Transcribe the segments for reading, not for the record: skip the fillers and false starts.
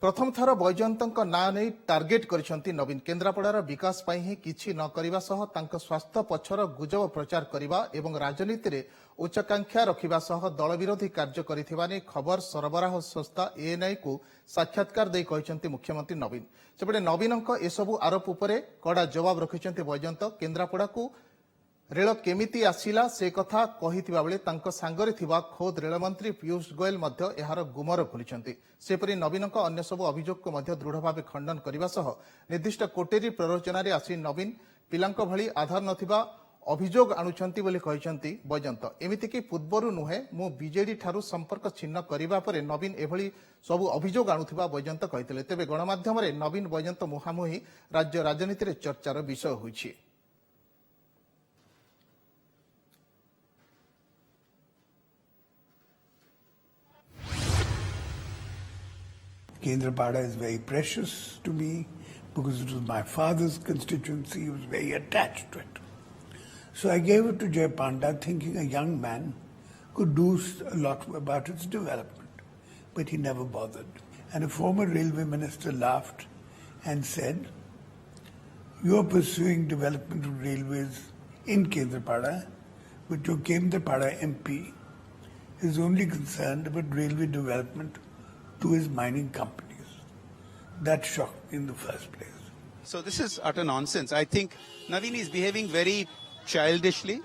प्रथम थर बैजयंत ना नहीं टार्गेट करिसेंती नवीन केन्द्रापड़ार विकास पाई ही किछि न करिबा सह तांको स्वास्थ्य पछर गुजब प्रचार करिबा एवं राजनीति रे उच्चाकांक्षा रखिबा सह दल विरोधी कार्य करिथिबा नै खबर सरबराह संस्था एएनआई को साक्षात्कार देई कहिसेंती मुख्यमंत्री नवीन। सेपटे नवीनक एसबु आरोप उपरे कड़ा जवाब रखिसेंती बैजयंत। केन्द्रापड़ा को रेल केमिति आसिला से कथा कहिथिबा बेले तांको सांगरे थिबा खोद रेलमंत्री पीयूष गोयल मध्य एहार गुमर खोलिछंती। सेपरि नवीनक अन्य सब अभियोग को मध्य दृढ़ भाव खंडन करबा सह निर्दिष्ट कोटेरी प्ररोचनारे आसी नवीन पिलांक भली आधार नथिबा अभियोग आणुछंती बोली कहिछंती बैजयंत। एमिति कि पूर्वरु नुहे मु बीजेडी ठारू संपर्क छिन्न करिबा परे नवीन एभली सब अभियोग आणुथिबा बैजयंत कहितले। तेबे गणमाध्यम रे नवीन बैजयंत मुहामुही राज्य राजनीति रे चर्चार विषय होइछि। Kendrapada is very precious to me because it was my father's constituency. He was very attached to it. So I gave it to Jay Panda thinking a young man could do a lot about its development. But he never bothered. And a former railway minister laughed and said, "You are pursuing development of railways in Kendrapada, but your Kendrapada MP is only concerned about railway development to his mining companies." That shocked me in the first place. So this is utter nonsense. I think Naveen is behaving very childishly,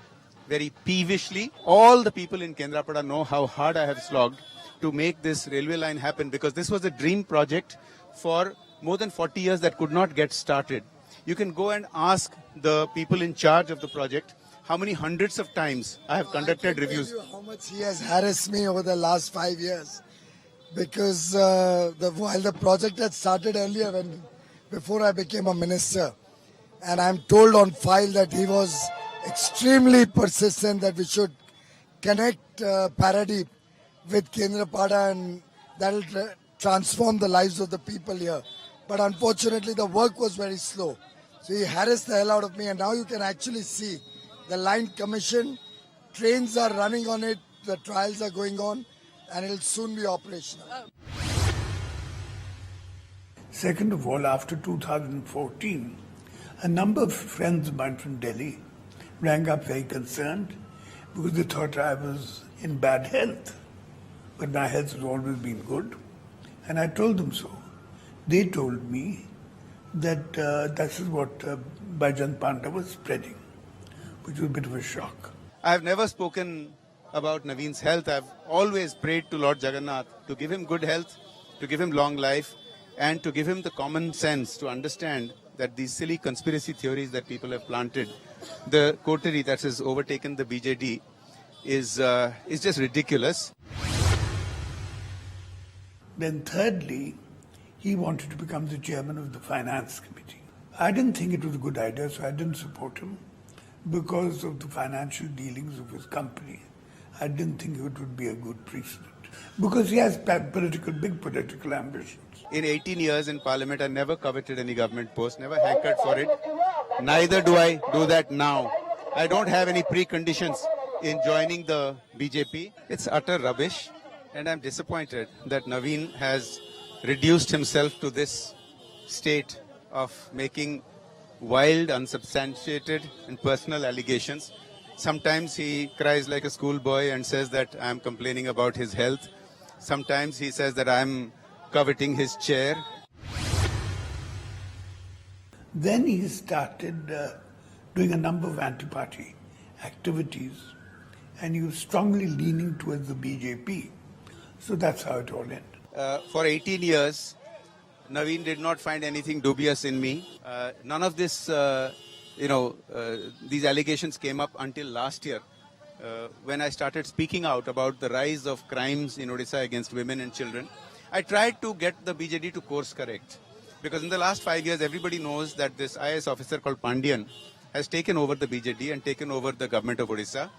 very peevishly. All the people in Kendrapada know how hard I have slogged to make this railway line happen, because this was a dream project for more than 40 years that could not get started. You can go and ask the people in charge of the project how many hundreds of times I have conducted reviews. How much he has harassed me over the last 5 years. Because while the project had started earlier, before I became a minister, and I'm told on file that he was extremely persistent that we should connect Paradeep with Kendrapada, and that will transform the lives of the people here. But unfortunately, the work was very slow. So he harassed the hell out of me, and now you can actually see the line commission, trains are running on it, the trials are going on, and it will soon be operational. Second of all, after 2014, a number of friends of mine from Delhi rang up very concerned because they thought I was in bad health. But my health has always been good, and I told them so. They told me that this is what Baijan Panda was spreading, which was a bit of a shock. I have never spoken about Naveen's health. I've always prayed to Lord Jagannath to give him good health, to give him long life, and to give him the common sense to understand that these silly conspiracy theories that people have planted, the coterie that has overtaken the BJD, is just ridiculous. Then thirdly, he wanted to become the chairman of the finance committee. I didn't think it was a good idea, so I didn't support him because of the financial dealings of his company. I didn't think it would be a good precedent because he has big political ambitions. In 18 years in Parliament, I never coveted any government post, never hankered for it. Neither do I do that now. I don't have any preconditions in joining the BJP. It's utter rubbish, and I'm disappointed that Naveen has reduced himself to this state of making wild, unsubstantiated and personal allegations. Sometimes he cries like a schoolboy and says that I'm complaining about his health. Sometimes he says that I'm coveting his chair. Then he started doing a number of anti-party activities, and he was strongly leaning towards the BJP. So that's how it all ended. For 18 years, Naveen did not find anything dubious in me. None of this, these allegations came up until last year, when I started speaking out about the rise of crimes in Odisha against women and children. I tried to get the BJD to course correct, because in the last 5 years, everybody knows that this IAS officer called Pandian has taken over the BJD and taken over the government of Odisha,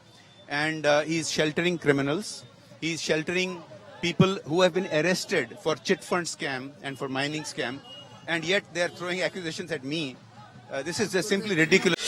and he's sheltering criminals. He's sheltering people who have been arrested for chit fund scam and for mining scam, and yet they are throwing accusations at me. This is just simply ridiculous.